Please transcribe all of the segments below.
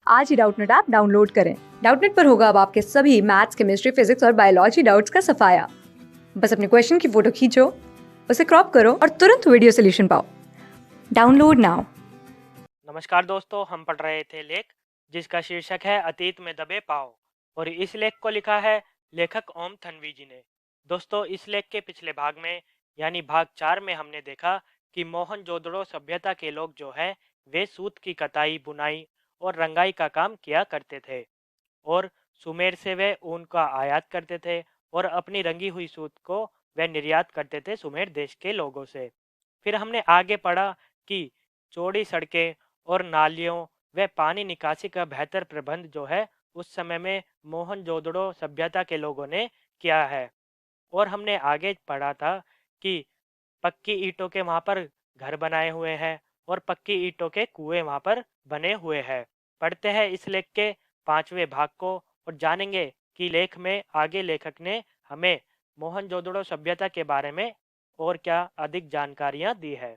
आज ही Doubtnut app download करें। Doubtnut पर होगा अब आपके सभी मैथ्स, केमिस्ट्री, फिजिक्स और बायोलॉजी डाउट्स का सफाया। बस अपने क्वेश्चन की फोटो खींचो, उसे क्रॉप करो और तुरंत वीडियो सोल्यूशन पाओ। Download now. नमस्कार दोस्तों, हम पढ़ रहे थे लेख जिसका शीर्षक है अतीत में दबे पाँव। और इस लेख को लिखा है लेखक ओम थनवी जी ने। दोस्तों, इस लेख के पिछले भाग में यानी भाग 4 में हमने देखा कि मोहनजोदड़ो सभ्यता के लोग जो है वे सूत की कताई, बुनाई और रंगाई का काम किया करते थे। और सुमेर से वे ऊन का आयात करते थे और अपनी रंगी हुई सूत को वे निर्यात करते थे सुमेर देश के लोगों से। फिर हमने आगे पढ़ा कि चौड़ी सड़कें और नालियों व पानी निकासी का बेहतर प्रबंध जो है उस समय में मोहनजोदड़ो सभ्यता के लोगों ने किया है। और हमने आगे पढ़ा था कि पक्की ईंटों के वहाँ पर घर बनाए हुए हैं और पक्की ईंटों के कुएं वहाँ पर बने हुए हैं। पढ़ते हैं इस लेख के 5वें भाग को और जानेंगे कि लेख में आगे लेखक ने हमें मोहनजोदड़ो सभ्यता के बारे में और क्या अधिक जानकारियां दी है।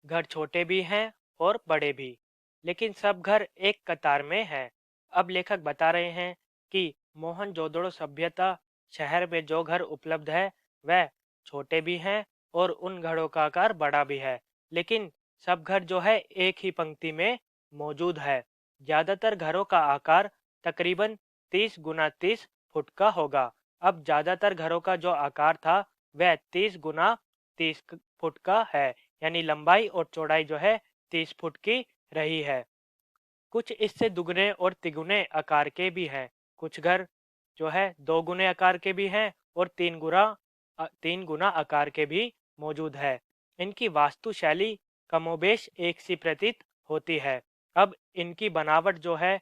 घर छोटे भी हैं और बड़े भी, लेकिन सब घर एक कतार में हैं। अब लेखक बता रहे हैं कि मोहनजोदड़ो सभ्यता शहर में जो घर उपलब्ध है वह छोटे भी हैं और उन घरों का आकार बड़ा भी है, लेकिन सब घर जो है एक ही पंक्ति में मौजूद है। ज़्यादातर घरों का आकार तकरीबन 30 गुना 30 फुट का होगा। अब ज़्यादातर घरों का जो आकार था वह 30 गुना 30 फुट का है, यानी लंबाई और चौड़ाई जो है 30 फुट की रही है। कुछ इससे दुगने और तिगुने आकार के भी हैं। कुछ घर जो है 2 गुने आकार के भी हैं और 3 गुना आकार के भी मौजूद है। इनकी वास्तु शैली कमोबेश एक सी प्रतीत होती है। अब इनकी बनावट जो है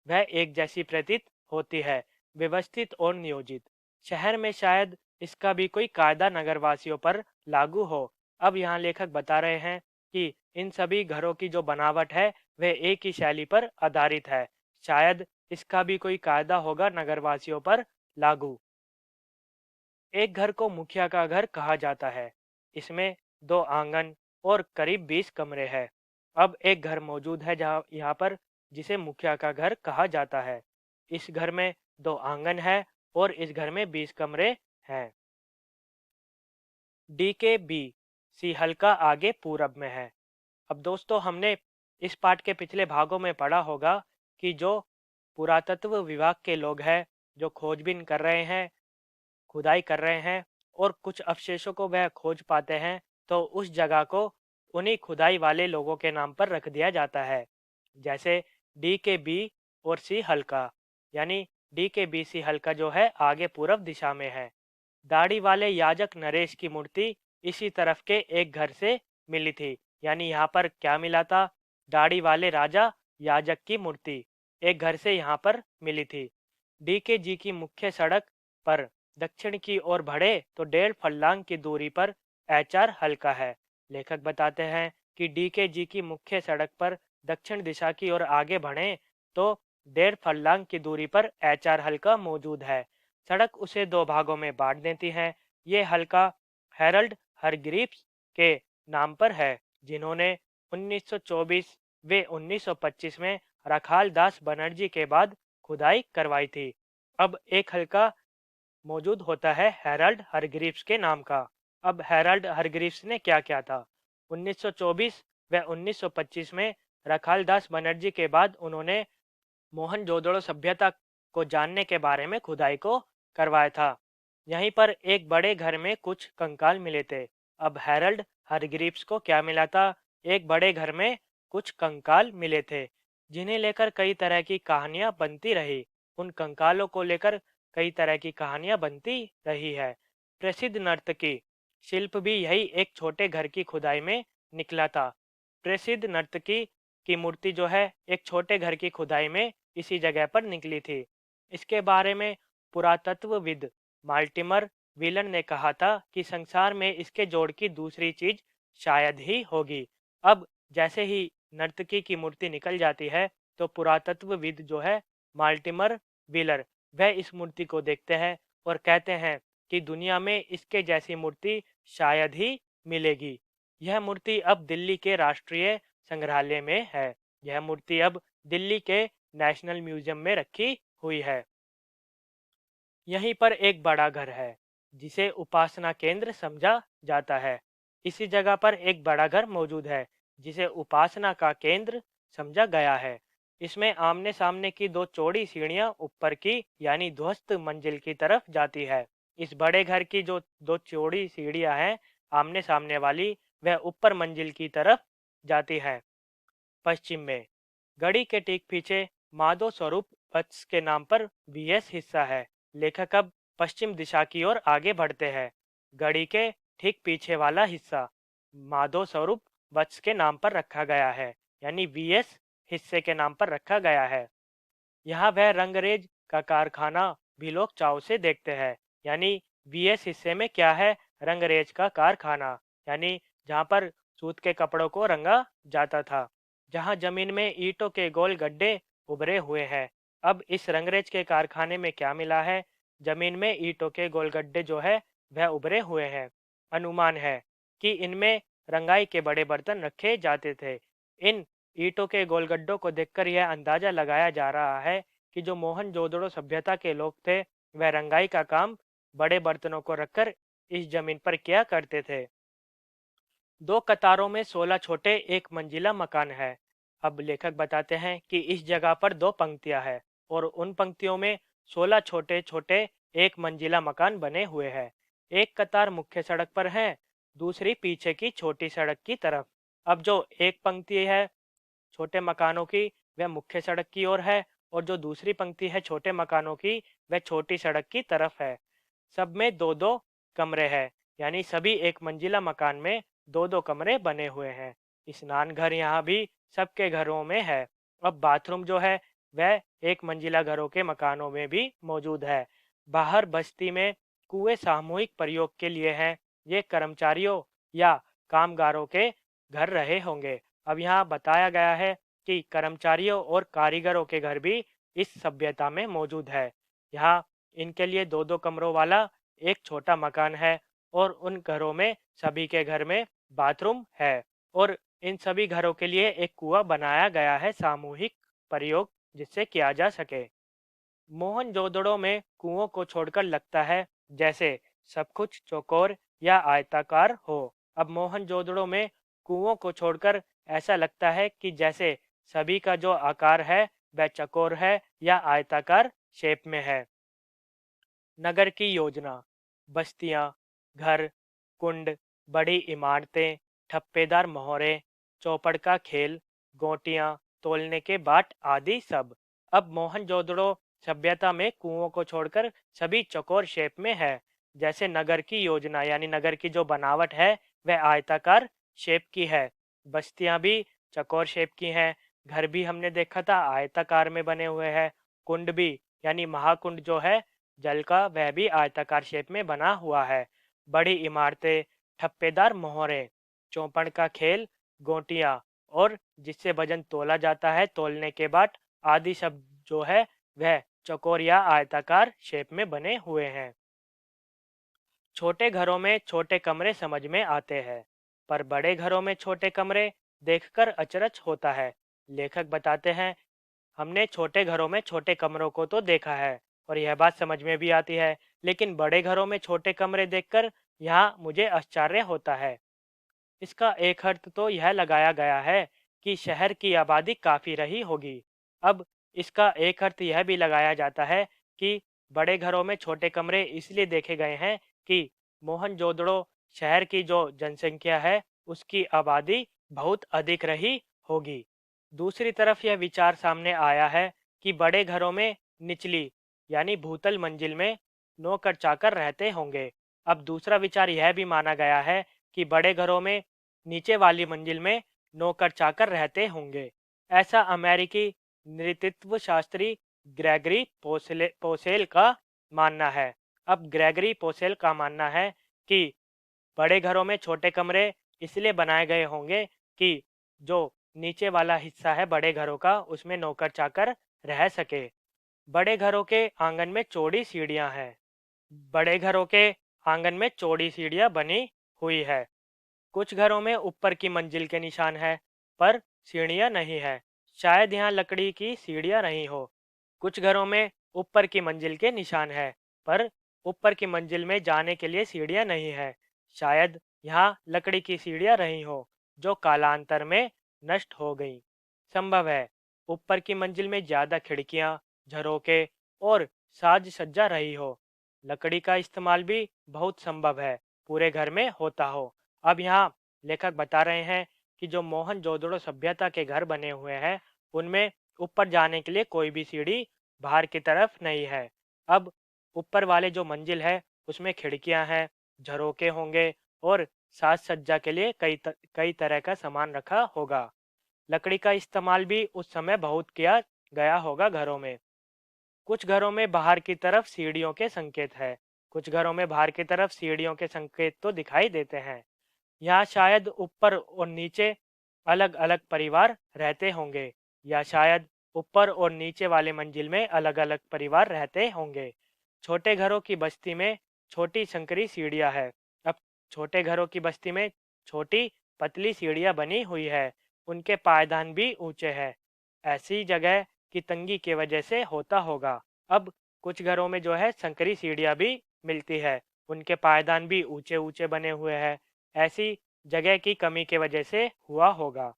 वह एक जैसी प्रतीत होती है, व्यवस्थित और नियोजित। शहर में शायद इसका भी कोई कायदा नगरवासियों पर लागू हो। अब यहाँ लेखक बता रहे हैं कि इन सभी घरों की जो बनावट है वह एक ही शैली पर आधारित है। शायद इसका भी कोई कायदा होगा नगरवासियों पर लागू। एक घर को मुखिया का घर कहा जाता है। इसमें 2 आंगन और करीब 20 कमरे हैं। अब एक घर मौजूद है जहाँ यहाँ पर जिसे मुखिया का घर कहा जाता है। इस घर में 2 आंगन है और इस घर में 20 कमरे हैं। डी के बी सी हल्का आगे पूरब में है। अब दोस्तों, हमने इस पाठ के पिछले भागों में पढ़ा होगा कि जो पुरातत्व विभाग के लोग हैं जो खोजबीन कर रहे हैं, खुदाई कर रहे हैं और कुछ अवशेषों को वह खोज पाते हैं, तो उस जगह को उन्हीं खुदाई वाले लोगों के नाम पर रख दिया जाता है। जैसे डी के बी और सी हल्का, यानी डी के बी सी हल्का जो है आगे पूर्व दिशा में है। दाढ़ी वाले याजक नरेश की मूर्ति इसी तरफ के एक घर से मिली थी। यानी यहाँ पर क्या मिला था? दाढ़ी वाले राजा याजक की मूर्ति एक घर से यहाँ पर मिली थी। डी के जी की मुख्य सड़क पर दक्षिण की ओर बढ़े तो 1.5 फर्लांग की दूरी पर एचआर हल्का है। लेखक बताते हैं कि डी के जी की मुख्य सड़क पर दक्षिण दिशा की ओर आगे बढ़े तो 1.5 फर्लांग की दूरी पर एचआर हल्का मौजूद है। सड़क उसे 2 भागों में बांट देती है। ये हल्का हेरल्ड हरग्रीव्स के नाम पर है, जिन्होंने 1924 वे 1925 में रखाल दास बनर्जी के बाद खुदाई करवाई थी। अब एक हल्का मौजूद होता है हेरल्ड हरग्रीव्स के नाम का। अब हेरल्ड हरग्रीव्स ने क्या किया था? 1924 व 1925 में रखाल दास बनर्जी के बाद उन्होंने मोहनजोदड़ो सभ्यता को जानने के बारे में खुदाई को करवाया था। यहीं पर एक बड़े घर में कुछ कंकाल मिले थे। अब हेरल्ड हरग्रीव्स को क्या मिला था? एक बड़े घर में कुछ कंकाल मिले थे, जिन्हें लेकर कई तरह की कहानियां बनती रही। उन कंकालों को लेकर कई तरह की कहानियां बनती रही है। प्रसिद्ध नर्तकी शिल्प भी यही एक छोटे घर की खुदाई में निकला था। प्रसिद्ध नर्तकी की मूर्ति जो है एक छोटे घर की खुदाई में इसी जगह पर निकली थी। इसके बारे में पुरातत्वविद माल्टिमर व्हीलन ने कहा था कि संसार में इसके जोड़ की दूसरी चीज शायद ही होगी। अब जैसे ही नर्तकी की मूर्ति निकल जाती है तो पुरातत्वविद जो है माल्टिमर व्हीलर वह इस मूर्ति को देखते हैं और कहते हैं कि दुनिया में इसके जैसी मूर्ति शायद ही मिलेगी। यह मूर्ति अब दिल्ली के राष्ट्रीय संग्रहालय में है। यह मूर्ति अब दिल्ली के नेशनल म्यूजियम में रखी हुई है। यहीं पर एक बड़ा घर है जिसे उपासना केंद्र समझा जाता है। इसी जगह पर एक बड़ा घर मौजूद है जिसे उपासना का केंद्र समझा गया है। इसमें आमने सामने की दो चौड़ी सीढ़ियां ऊपर की यानी ध्वस्त मंजिल की तरफ जाती है। इस बड़े घर की जो दो चौड़ी सीढ़ियां हैं आमने सामने वाली, वह ऊपर मंजिल की तरफ जाती है पश्चिम में। गढ़ी के ठीक पीछे माधव स्वरूप वत्स के नाम पर वीएस हिस्सा है। लेखक अब पश्चिम दिशा की ओर आगे बढ़ते हैं। गढ़ी के ठीक पीछे वाला हिस्सा माधव स्वरूप वत्स के नाम पर रखा गया है, यानी वीएस हिस्से के नाम पर रखा गया है। यहाँ वह रंगरेज का कारखाना भी लोग चाव से देखते हैं। यानी वीएस हिस्से में क्या है? रंगरेज का कारखाना, यानी जहाँ पर सूत के कपड़ों को रंगा जाता था, जहाँ जमीन में ईंटों के गोल गड्ढे उभरे हुए हैं। अब इस रंगरेज के कारखाने में क्या मिला है? जमीन में ईंटों के गोल गड्ढे जो है वह उभरे हुए हैं। अनुमान है कि इनमें रंगाई के बड़े बर्तन रखे जाते थे। इन ईंटों के गोलगड्ढों को देखकर यह अंदाजा लगाया जा रहा है कि जो मोहनजोदड़ो सभ्यता के लोग थे वह रंगाई का काम बड़े बर्तनों को रखकर इस जमीन पर किया करते थे। दो कतारों में 16 छोटे एक मंजिला मकान है। अब लेखक बताते हैं कि इस जगह पर दो पंक्तियां हैं और उन पंक्तियों में 16 छोटे छोटे एक मंजिला मकान बने हुए हैं। एक कतार मुख्य सड़क पर है, दूसरी पीछे की छोटी सड़क की तरफ। अब जो एक पंक्ति है छोटे मकानों की वह मुख्य सड़क की ओर है और जो दूसरी पंक्ति है छोटे मकानों की वह छोटी सड़क की तरफ है। सब में दो दो कमरे हैं, यानी सभी एक मंजिला मकान में दो दो कमरे बने हुए हैं। स्नान घर यहाँ भी सबके घरों में है। अब बाथरूम जो है वह एक मंजिला घरों के मकानों में भी मौजूद है। बाहर बस्ती में कुएं सामूहिक प्रयोग के लिए हैं। ये कर्मचारियों या कामगारों के घर रहे होंगे। अब यहाँ बताया गया है कि कर्मचारियों और कारीगरों के घर भी इस सभ्यता में मौजूद है। यहाँ इनके लिए दो दो कमरों वाला एक छोटा मकान है और उन घरों में सभी के घर में बाथरूम है और इन सभी घरों के लिए एक कुआं बनाया गया है सामूहिक प्रयोग जिससे किया जा सके। मोहनजोदड़ो में कुओं को छोड़कर लगता है जैसे सब कुछ चौकोर या आयताकार हो। अब मोहनजोदड़ो में कुओं को छोड़कर ऐसा लगता है कि जैसे सभी का जो आकार है वह चौकोर है या आयताकार शेप में है। नगर की योजना, बस्तियां, घर, कुंड, बड़ी इमारतें, ठप्पेदार मोहरे, चौपड़ का खेल, गोटियां, तोलने के बाट आदि सब। अब मोहनजोदड़ो सभ्यता में कुओं को छोड़कर सभी चौकोर शेप में है। जैसे नगर की योजना यानी नगर की जो बनावट है वह आयताकार शेप की है। बस्तियां भी चौकोर शेप की हैं। घर भी हमने देखा था आयताकार में बने हुए हैं। कुंड भी यानी महाकुंड जो है जल का वह भी आयताकार शेप में बना हुआ है। बड़ी इमारतें, ठप्पेदार मोहरे, चौपड़ का खेल, गोटियां और जिससे वजन तोला जाता है तोलने के बाद आदि सब जो है वह चौकोर या आयताकार शेप में बने हुए हैं। छोटे घरों में छोटे कमरे समझ में आते हैं, पर बड़े घरों में छोटे कमरे देखकर अचरज होता है। लेखक बताते हैं, हमने छोटे घरों में छोटे कमरों को तो देखा है और यह बात समझ में भी आती है, लेकिन बड़े घरों में छोटे कमरे देखकर यहाँ मुझे आश्चर्य होता है। इसका एक अर्थ तो यह लगाया गया है कि शहर की आबादी काफी रही होगी। अब इसका एक अर्थ यह भी लगाया जाता है कि बड़े घरों में छोटे कमरे इसलिए देखे गए हैं कि मोहनजोदड़ो शहर की जो जनसंख्या है उसकी आबादी बहुत अधिक रही होगी। दूसरी तरफ यह विचार सामने आया है कि बड़े घरों में निचली यानी भूतल मंजिल में नौकर चाकर रहते होंगे। अब दूसरा विचार यह भी माना गया है कि बड़े घरों में नीचे वाली मंजिल में नौकर चाकर रहते होंगे। ऐसा अमेरिकी नृतत्व शास्त्री ग्रेगरी पोसेल का मानना है। अब ग्रेगरी पोसेल का मानना है कि बड़े घरों में छोटे कमरे इसलिए बनाए गए होंगे कि जो नीचे वाला हिस्सा है बड़े घरों का उसमें नौकर चाकर रह सके। बड़े घरों के आंगन में चौड़ी सीढ़ियां हैं। बड़े घरों के आंगन में चौड़ी सीढ़ियां बनी हुई है। कुछ घरों में ऊपर की मंजिल के निशान है, पर सीढ़ियाँ नहीं है। शायद यहाँ लकड़ी की सीढ़ियाँ नहीं हो। कुछ घरों में ऊपर की मंजिल के निशान है, पर ऊपर की मंजिल में जाने के लिए सीढ़ियाँ नहीं है। शायद यहाँ लकड़ी की सीढ़ियाँ रही हो, जो कालांतर में नष्ट हो गई। संभव है ऊपर की मंजिल में ज्यादा खिड़कियाँ, झरोके और साज सज्जा रही हो। लकड़ी का इस्तेमाल भी बहुत संभव है पूरे घर में होता हो। अब यहाँ लेखक बता रहे हैं कि जो मोहनजोदड़ो सभ्यता के घर बने हुए हैं, उनमें ऊपर जाने के लिए कोई भी सीढ़ी बाहर की तरफ नहीं है। अब ऊपर वाले जो मंजिल है उसमें खिड़कियां हैं, झरोके होंगे और साज सज्जा के लिए कई तरह का सामान रखा होगा। लकड़ी का इस्तेमाल भी उस समय बहुत किया गया होगा घरों में। कुछ घरों में बाहर की तरफ सीढ़ियों के संकेत है। कुछ घरों में बाहर की तरफ सीढ़ियों के संकेत तो दिखाई देते हैं। यहाँ शायद ऊपर और नीचे अलग अलग परिवार रहते होंगे, या शायद ऊपर और नीचे वाले मंजिल में अलग अलग परिवार रहते होंगे। छोटे घरों की बस्ती में छोटी संकरी सीढ़ियाँ है। अब छोटे घरों की बस्ती में छोटी पतली सीढ़ियाँ बनी हुई है। उनके पायदान भी ऊंचे हैं। ऐसी जगह की तंगी की वजह से होता होगा। अब कुछ घरों में जो है संकरी सीढ़ियाँ भी मिलती है। उनके पायदान भी ऊंचे ऊंचे बने हुए हैं। ऐसी जगह की कमी की वजह से हुआ होगा।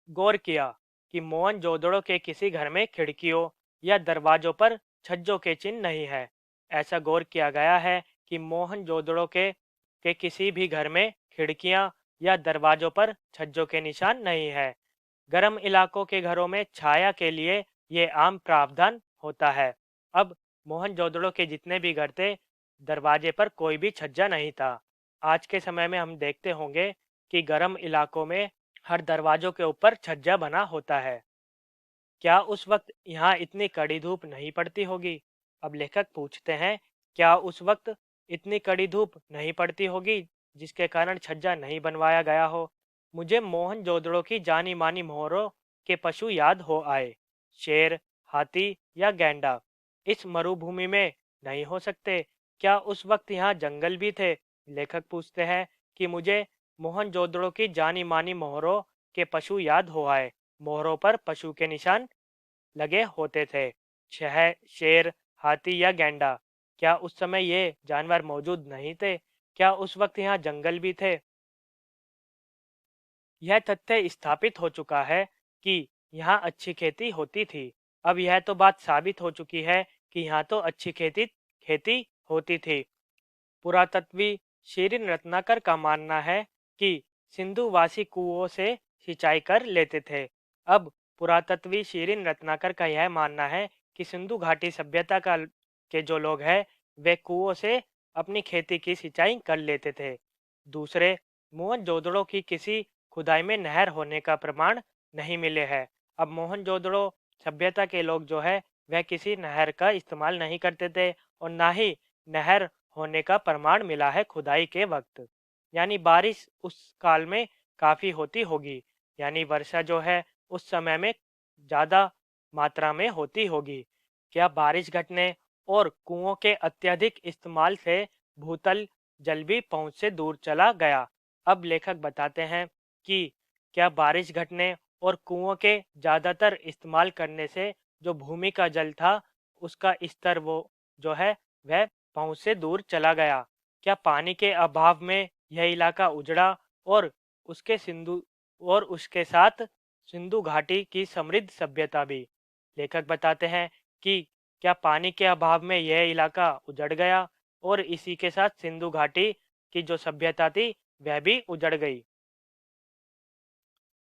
गौर किया कि मोहनजोदड़ो के किसी घर में खिड़कियों या दरवाजों पर छज्जों के चिन्ह नहीं है। ऐसा गौर किया गया है कि मोहनजोदड़ो के किसी भी घर में खिड़कियां या दरवाजों पर छज्जों के निशान नहीं है। गर्म इलाकों के घरों में छाया के लिए ये आम प्रावधान होता है। अब मोहनजोदड़ो के जितने भी घर थे, दरवाजे पर कोई भी छज्जा नहीं था। आज के समय में हम देखते होंगे कि गर्म इलाकों में हर दरवाजों के ऊपर छज्जा बना होता है। क्या उस वक्त यहाँ इतनी कड़ी धूप नहीं पड़ती होगी? अब लेखक पूछते हैं, क्या उस वक्त इतनी कड़ी धूप नहीं पड़ती होगी जिसके कारण छज्जा नहीं बनवाया गया हो? मुझे मोहनजोदड़ो की जानी मानी मोहरों के पशु याद हो आए। शेर, हाथी या गैंडा इस मरुभूमि में नहीं हो सकते। क्या उस वक्त यहाँ जंगल भी थे? लेखक पूछते हैं कि मुझे मोहनजोदड़ो की जानी मानी मोहरों के पशु याद हो आए। मोहरों पर पशु के निशान लगे होते थे। शेर, हाथी या गैंडा, क्या उस समय ये जानवर मौजूद नहीं थे? क्या उस वक्त यहाँ जंगल भी थे? यह तथ्य स्थापित हो चुका है कि यहाँ अच्छी खेती होती थी। अब यह तो बात साबित हो चुकी है कि यहाँ तो अच्छी खेती खेती होती थी। पुरातत्वी शीरिन रत्नाकर का मानना है कि सिंधुवासी कुओं से सिंचाई कर लेते थे। अब पुरातत्वी शीरिन रत्नाकर का यह मानना है कि सिंधु घाटी सभ्यता का के जो लोग हैं, वे कुओं से अपनी खेती की सिंचाई कर लेते थे। दूसरे, मोहनजोदड़ो की किसी खुदाई में नहर होने का प्रमाण नहीं मिले हैं। अब मोहनजोदड़ो सभ्यता के लोग जो है, वह किसी नहर का इस्तेमाल नहीं करते थे और ना ही नहर होने का प्रमाण मिला है खुदाई के वक्त। यानी बारिश उस काल में काफी होती होगी। यानी वर्षा जो है उस समय में ज्यादा मात्रा में होती होगी। क्या बारिश घटने और कुओं के अत्यधिक इस्तेमाल से भूतल जल भी पहुंच से दूर चला गया? अब लेखक बताते हैं कि क्या बारिश घटने और कुओं के ज्यादातर इस्तेमाल करने से जो भूमि का जल था, उसका स्तर वो जो है वह पहुंच से दूर चला गया? क्या पानी के अभाव में यह इलाका उजड़ा और उसके साथ सिंधु घाटी की समृद्ध सभ्यता भी? लेखक बताते हैं कि क्या पानी के अभाव में यह इलाका उजड़ गया और इसी के साथ सिंधु घाटी की जो सभ्यता थी वह भी उजड़ गई।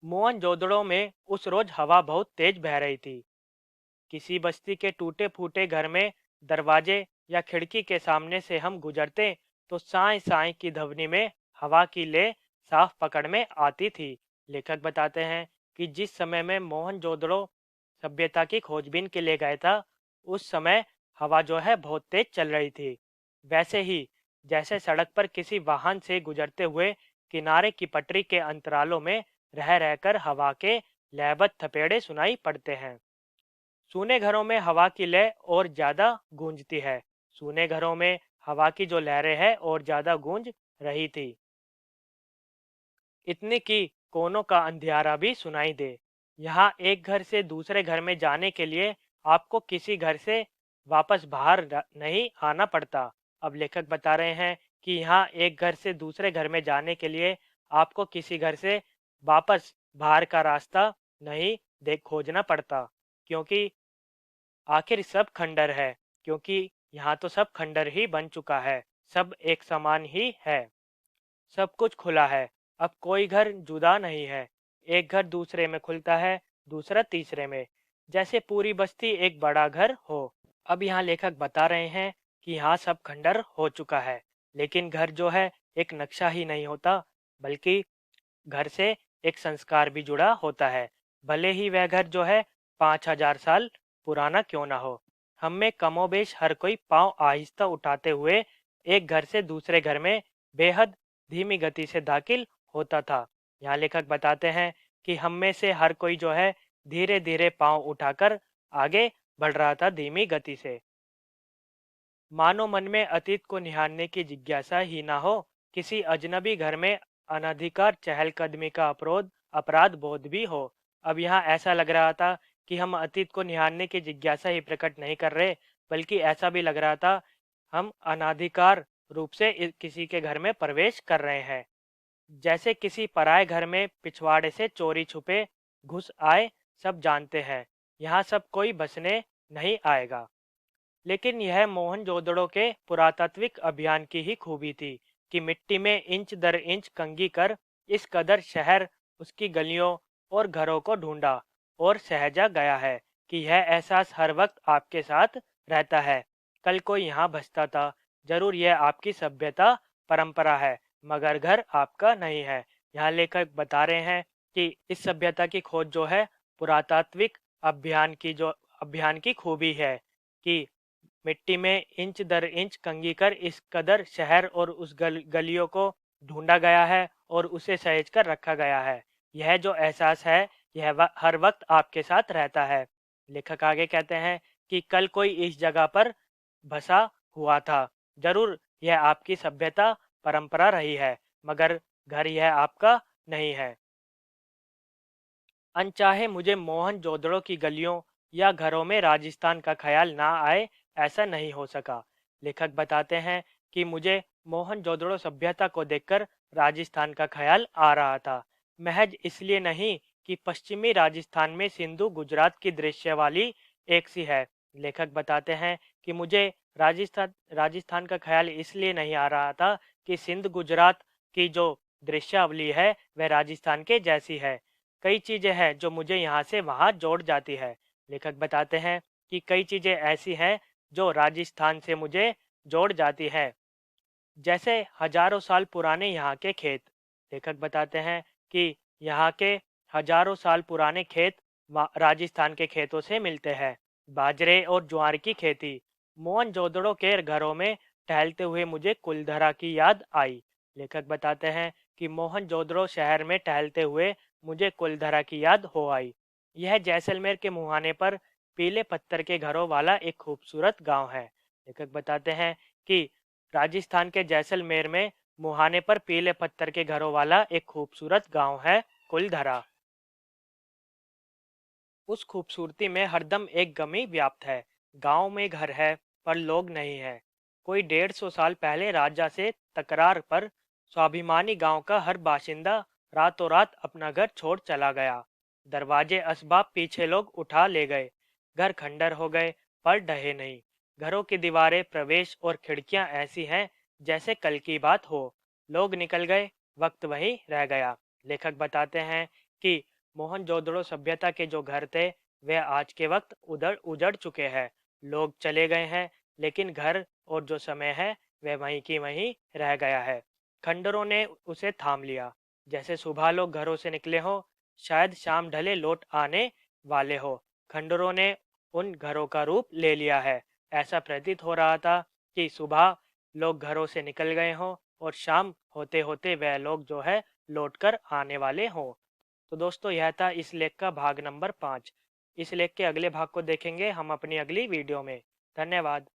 मोहनजोदड़ो में उस रोज हवा बहुत तेज बह रही थी। किसी बस्ती के टूटे फूटे घर में दरवाजे या खिड़की के सामने से हम गुजरते तो साए साए की ध्वनि में हवा की ले साफ पकड़ में आती थी। लेखक बताते हैं कि जिस समय में मोहनजोदड़ो सभ्यता की खोजबीन के लिए गया था, उस समय हवा जो है बहुत तेज चल रही थी। वैसे ही जैसे सड़क पर किसी वाहन से गुजरते हुए किनारे की पटरी के अंतरालों में रह रहकर हवा के लयबद्ध थपेड़े सुनाई पड़ते हैं। सूने घरों में हवा की लय और ज्यादा गूंजती है। सूने घरों में हवा की जो लहरें हैं और ज्यादा गूंज रही थी। इतनी की कोनों का अंधियारा भी सुनाई दे। यहाँ एक घर से दूसरे घर में जाने के लिए आपको किसी घर से वापस बाहर नहीं आना पड़ता। अब लेखक बता रहे हैं कि यहाँ एक घर से दूसरे घर में जाने के लिए आपको किसी घर से वापस बाहर का रास्ता नहीं देख खोजना पड़ता, क्योंकि आखिर सब खंडर है। क्योंकि यहाँ तो सब खंडर ही बन चुका है, सब एक समान ही है, सब कुछ खुला है। अब कोई घर जुदा नहीं है, एक घर दूसरे में खुलता है, दूसरा तीसरे में, जैसे पूरी बस्ती एक बड़ा घर हो। अब यहाँ लेखक बता रहे हैं कि यहाँ सब खंडर हो चुका है, लेकिन घर जो है एक नक्शा ही नहीं होता, बल्कि घर से एक संस्कार भी जुड़ा होता है। भले ही वह घर जो है 5,000 साल पुराना क्यों ना हो। हम में कमोबेश हर कोई पांव आहिस्ता उठाते हुए एक घर से दूसरे घर में बेहद धीमी गति से दाखिल होता था। यहाँ लेखक बताते हैं कि हम में से हर कोई जो है धीरे धीरे पांव उठाकर आगे बढ़ रहा था धीमी गति से। मानो मन में अतीत को निहारने की जिज्ञासा ही ना हो, किसी अजनबी घर में अनधिकार चहलकदमी का अपराध बोध भी हो। अब यहाँ ऐसा लग रहा था कि हम अतीत को निहारने की जिज्ञासा ही प्रकट नहीं कर रहे, बल्कि ऐसा भी लग रहा था हम अनाधिकार रूप से किसी के घर में प्रवेश कर रहे हैं। जैसे किसी पराये घर में पिछवाड़े से चोरी छुपे घुस आए। सब जानते हैं यहाँ सब कोई बसने नहीं आएगा। लेकिन यह मोहनजोदड़ो के पुरातात्विक अभियान की ही खूबी थी कि मिट्टी में इंच दर इंच कंघी कर इस कदर शहर, उसकी गलियों और घरों को ढूंढा और सहजा गया है कि यह एहसास हर वक्त आपके साथ रहता है। कल कोई यहाँ बसता था, जरूर यह आपकी सभ्यता परंपरा है, मगर घर आपका नहीं है। यहाँ लेखक बता रहे हैं कि इस सभ्यता की खोज जो है पुरातात्विक अभियान की खूबी है कि मिट्टी में इंच दर इंच कंघी कर इस कदर शहर और उस गलियों को ढूंढा गया है और उसे सहेज कर रखा गया है। यह जो एहसास है यह हर वक्त आपके साथ रहता है। लेखक आगे कहते हैं कि कल कोई इस जगह पर बसा हुआ था, जरूर यह आपकी सभ्यता परंपरा रही है, मगर घर यह आपका नहीं है। अनचाहे मुझे मोहनजोदड़ो की गलियों या घरों में राजस्थान का ख्याल ना आए, ऐसा नहीं हो सका। लेखक बताते हैं कि मुझे मोहनजोदड़ो सभ्यता को देखकर राजस्थान का ख्याल आ रहा था, महज इसलिए नहीं कि पश्चिमी राजस्थान में सिंधु गुजरात की दृश्यवाली एक सी है। लेखक बताते हैं कि मुझे राजस्थान का ख्याल इसलिए नहीं आ रहा था कि सिंध गुजरात की जो दृश्यावली है वह राजस्थान के जैसी है। कई चीज़ें हैं जो मुझे यहाँ से वहाँ जोड़ जाती है। लेखक बताते हैं कि कई चीज़ें ऐसी हैं जो राजस्थान से मुझे जोड़ जाती है, जैसे हजारों साल पुराने यहाँ के खेत। लेखक बताते हैं कि यहाँ के हजारों साल पुराने खेत राजस्थान के खेतों से मिलते हैं। बाजरे और ज्वार की खेती। मोहनजोदड़ो के घरों में टहलते हुए मुझे कुलधरा की याद आई। लेखक बताते हैं कि मोहनजोदड़ो शहर में टहलते हुए मुझे कुलधरा की याद हो आई। यह जैसलमेर के मुहाने पर पीले पत्थर के घरों वाला एक खूबसूरत गांव है। लेखक बताते हैं कि राजस्थान के जैसलमेर में मुहाने पर पीले पत्थर के घरों वाला एक खूबसूरत गांव है कुलधरा। उस खूबसूरती में हरदम एक गमी व्याप्त है। गांव में घर है पर लोग नहीं है। कोई 150 साल पहले राजा से तकरार पर स्वाभिमानी गांव का हर बाशिंदा रातों रात अपना घर छोड़ चला गया। दरवाजे असबाब पीछे लोग उठा ले गए। घर खंडर हो गए पर ढहे नहीं। घरों की दीवारें, प्रवेश और खिड़कियां ऐसी हैं जैसे कल की बात हो। लोग निकल गए, वक्त वहीं रह गया। लेखक बताते हैं कि मोहनजोदड़ो सभ्यता के जो घर थे वे आज के वक्त उधर उजड़ चुके हैं। लोग चले गए हैं, लेकिन घर और जो समय है वह वहीं की वहीं रह गया है। खंडरों ने उसे थाम लिया। जैसे सुबह लोग घरों से निकले हो, शायद शाम ढले लौट आने वाले हो। खंडरों ने उन घरों का रूप ले लिया है। ऐसा प्रतीत हो रहा था कि सुबह लोग घरों से निकल गए हों और शाम होते होते वह लोग जो है लौट कर आने वाले हों। तो दोस्तों यह था इस लेख का भाग नंबर 5। इस लेख के अगले भाग को देखेंगे हम अपनी अगली वीडियो में। धन्यवाद।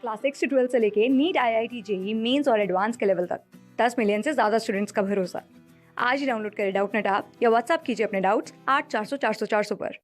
क्लास 6 से 12 से लेके नीट, IIT, JEE मेंस और एडवांस के लेवल तक 10 मिलियन से ज़्यादा स्टूडेंट्स का भरोसा। आज ही डाउनलोड करें डाउटनेट ऐप या व्हाट्सएप कीजिए अपने डाउट्स 8400 400 400 पर।